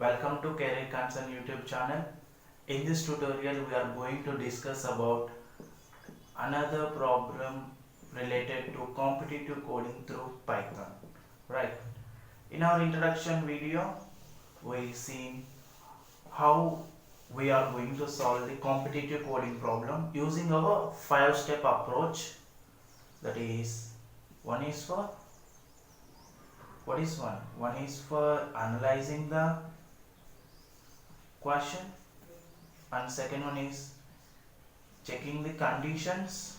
Welcome to Career Concern YouTube channel. In this tutorial we are going to discuss about another problem related to competitive coding through Python. Right. In our introduction video we seen how we are going to solve the competitive coding problem using our 5-step approach. That is, one is for what is one? One is for analyzing the question, and second one is checking the conditions,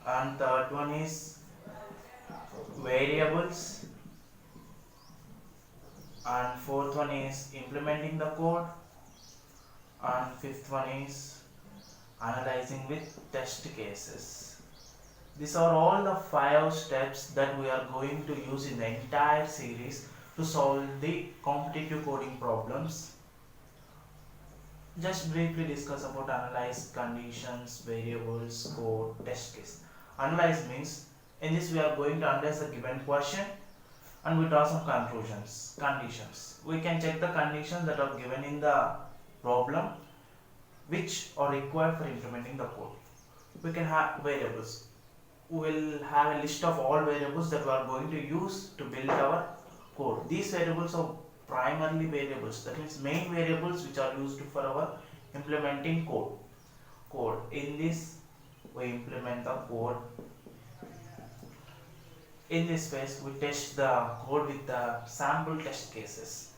and third one is variables, and fourth one is implementing the code, and fifth one is analyzing with test cases. These are all the 5 steps that we are going to use in the entire series to solve the competitive coding problems. Just briefly discuss about analyze, conditions, variables, code, test case. Analyze means in this we are going to analyze the given question and we draw some conclusions. Conditions, we can check the conditions that are given in the problem which are required for implementing the code. We can have variables. We will have a list of all variables that we are going to use to build our code. These variables are primarily variables, that means main variables which are used for our implementing code. In this we implement the code. In this phase we test the code with the sample test cases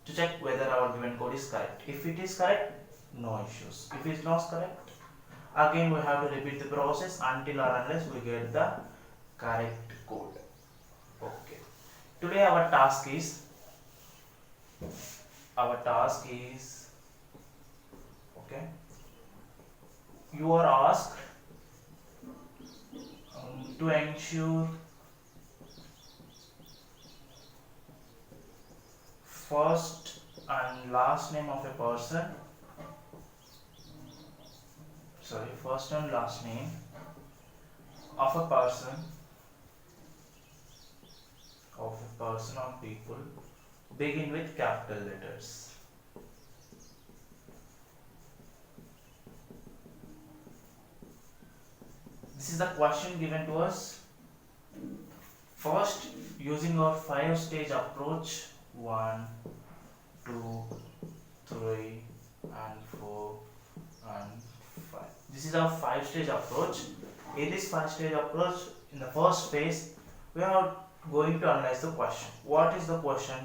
to check whether our given code is correct. If it is correct, no issues. If it is not correct, again we have to repeat the process until or unless we get the correct code. Okay. Today our task is okay, you are asked to ensure first and last name of a person, first and last name of a person or people begin with capital letters. This is the question given to us. First, using our 5-stage approach, 1, 2, 3 and 4 and 5. This is our 5-stage approach. In this 5-stage approach, in the first phase, we are going to analyze the question. What is the question?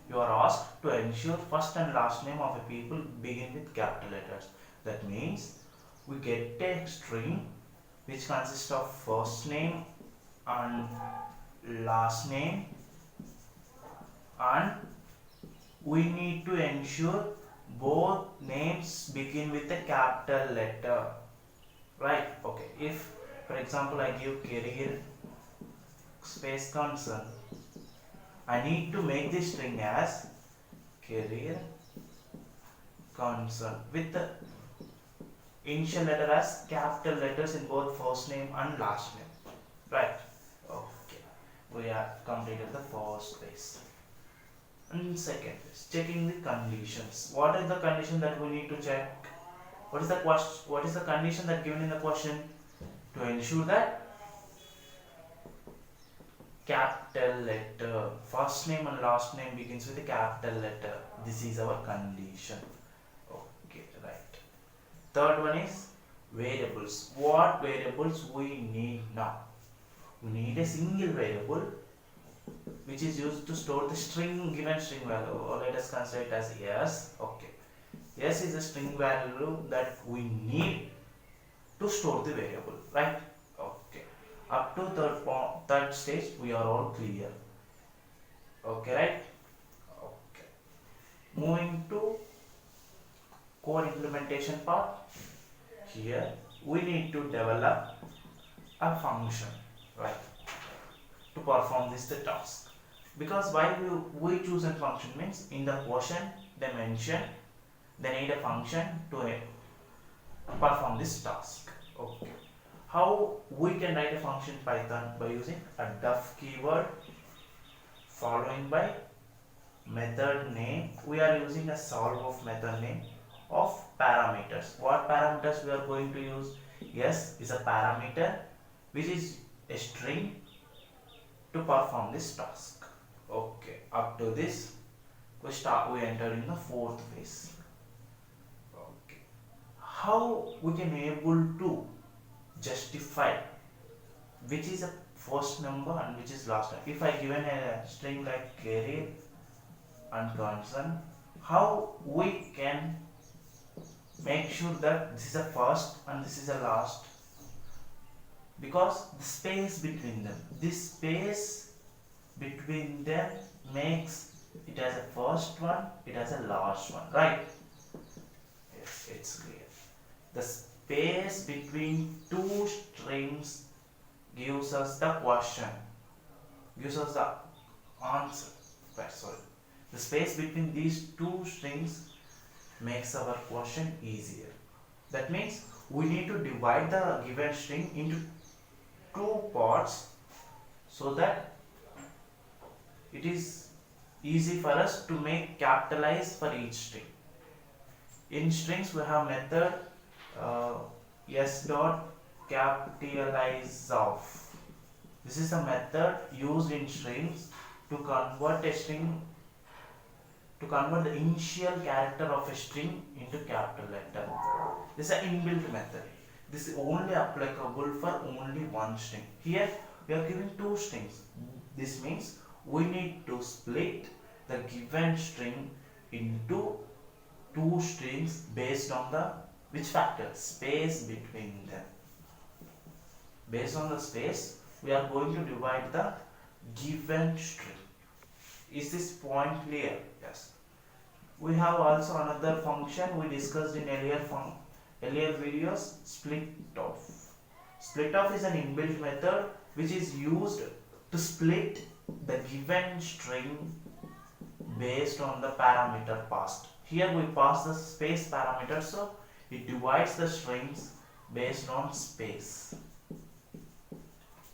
You are asked to ensure first and last name of a people begin with capital letters. That means we get a string which consists of first name and last name, and we need to ensure both names begin with a capital letter. Right? Okay. If for example I give career space concern, I need to make this string as career concern with the initial letter as capital letters in both first name and last name. Right? Okay. We have completed the first phase. And second phase, checking the conditions. What is the condition that we need to check? What is the condition that given in the question? To ensure that capital letter, first name and last name begins with a capital letter. This is our condition. Okay, right. Third one is variables. What variables we need now? We need a single variable which is used to store the given string value, or let us consider it as s. Okay, s is the string value that we need to store the variable, right? Okay, up to third stage we are all clear. Okay, right? Okay, moving to code implementation part. Here we need to develop a function, right, to perform this task. Because why we choose a function means in the question they mention they need a function to perform this task. Okay, how we can write a function in Python? By using a def keyword following by method name, we are using a solve of method name of parameters. What parameters we are going to use? Yes, is a parameter which is a string to perform this task. Okay, up to this we enter in the fourth phase. Okay, how we can able to justify which is a first number and which is last number. If I given a string like career and concern, how we can make sure that this is a first and this is a last? Because the space between them, this space between them makes it as a first one, it has a last one, right? Yes, it's clear. The space between two strings gives us the question, gives us the answer. Right, sorry. The space between these two strings makes our question easier. That means we need to divide the given string into two parts so that it is easy for us to make capitalize for each string. In strings we have method s dot capitalize of. This is a method used in strings to convert a string, to convert the initial character of a string into capital letter. This is an inbuilt method. This is only applicable for only one string. Here we are giving two strings. This means we need to split the given string into two strings based on the which factor? Space between them. Based on the space, we are going to divide the given string. Is this point clear? Yes. We have also another function we discussed in earlier videos, split off. Split off is an inbuilt method which is used to split the given string based on the parameter passed. Here we pass the space parameter, so it divides the strings based on space.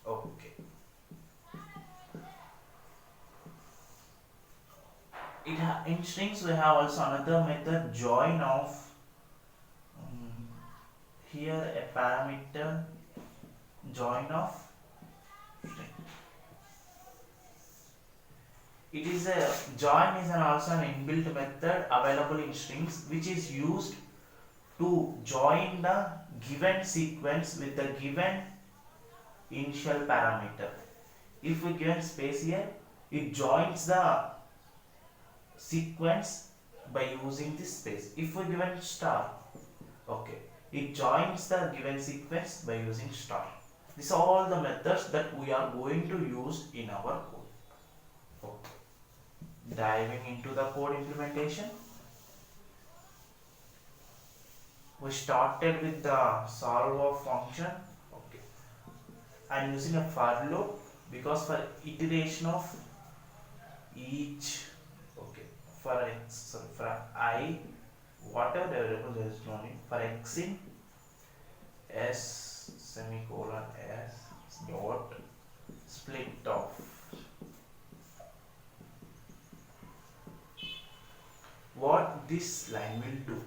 Okay. In strings we have also another method, join of. Here a parameter join of string. It is a join is also an inbuilt method available in strings which is used to join the given sequence with the given initial parameter. If we given space here, it joins the sequence by using this space. If we given star, okay, it joins the given sequence by using star. These are all the methods that we are going to use in our code. Okay. Diving into the code implementation, we started with the solve of function. Okay, I am using a for loop because for iteration of each, okay, for x, sorry, for I, whatever variable there is no need, for x in s semicolon s dot split off. What this line will do,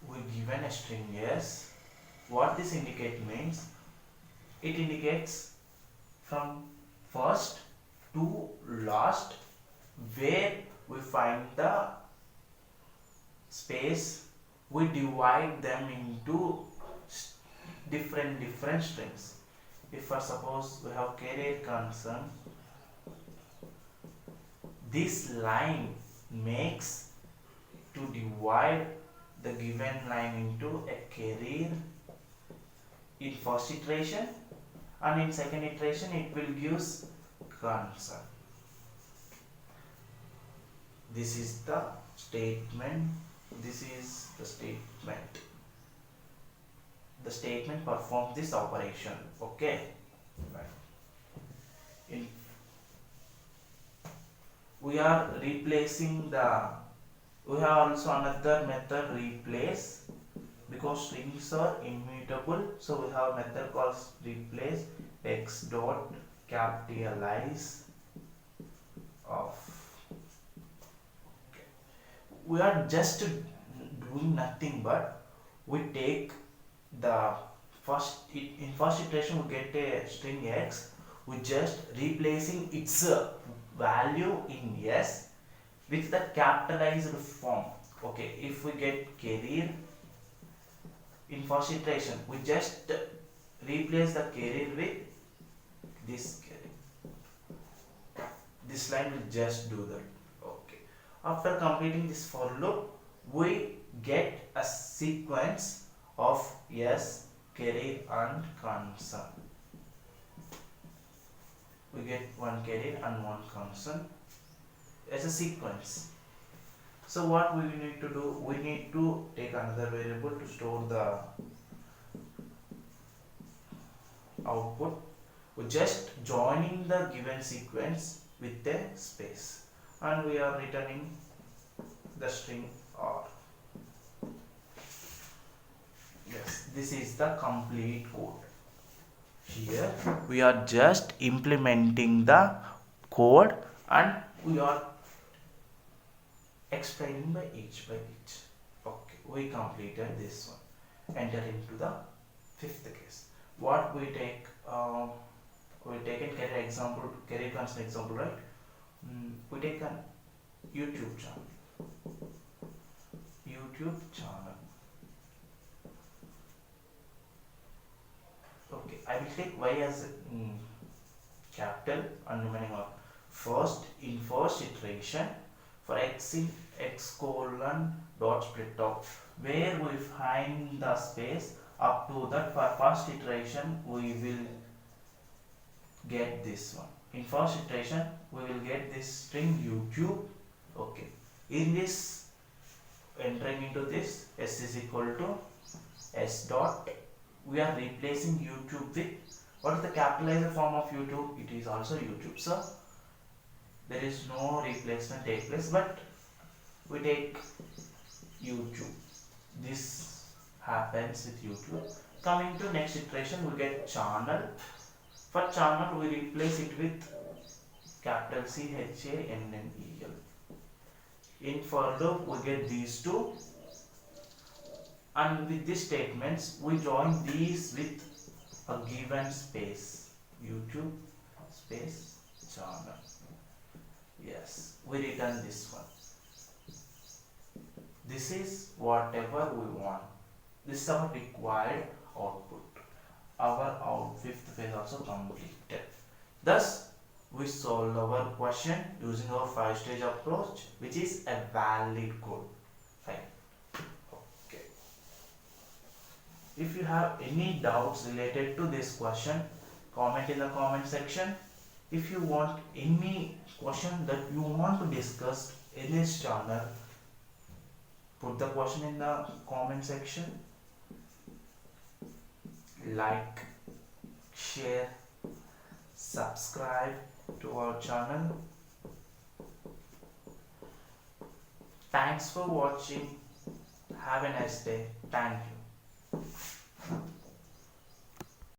we given a string s. What this indicate means, it indicates from first to last where we find the space, we divide them into different strings. If for suppose we have career concern, this line makes to divide the given line into a career in first iteration, and in second iteration it will give concern. This is the statement, this is the statement. The statement performs this operation. Okay, right. We are replacing the, we have also another method replace, because strings are immutable, so we have a method called replace x dot capitalize of. we are just doing nothing but we take the in first iteration we get a string x, we just replacing its value in s with the capitalized form. Okay, if we get career in first iteration, we just replace the career with this career. This line will just do that. Okay, after completing this for loop, we get a sequence of yes, career and concern. We get one career and one concern as a sequence. So what we need to do, we need to take another variable to store the output. We just joining the given sequence with a space, and we are returning the string R. Yes, this is the complete code. Here we are just implementing the code and we are explaining by each. Okay, we completed this one. Enter into the fifth case. What we take? We take a career example, career concern example, right? We take a YouTube channel. Okay, I will take y as capital and remaining of first in first iteration for x in x colon dot split top, where we find the space up to that. For first iteration we will get this one. In first iteration we will get this string YouTube. Okay, in this entering into this s is equal to s dot, we are replacing YouTube with what is the capitalized form of YouTube? It is also YouTube. So there is no replacement take place, but we take YouTube. This happens with YouTube. Coming to next iteration, we get channel. For channel, we replace it with capital CHANNEL. In for loop, we get these two, and with these statements, we join these with a given space, YouTube space channel. Yes, we return this one. This is whatever we want. This is our required output. Our fifth phase also completed. Thus, we solved our question using our 5-stage approach, which is a valid code. Fine. Okay. If you have any doubts related to this question, comment in the comment section. If you want any question that you want to discuss in this channel, put the question in the comment section. Like, share, subscribe to our channel. Thanks for watching. Have a nice day. Thank you.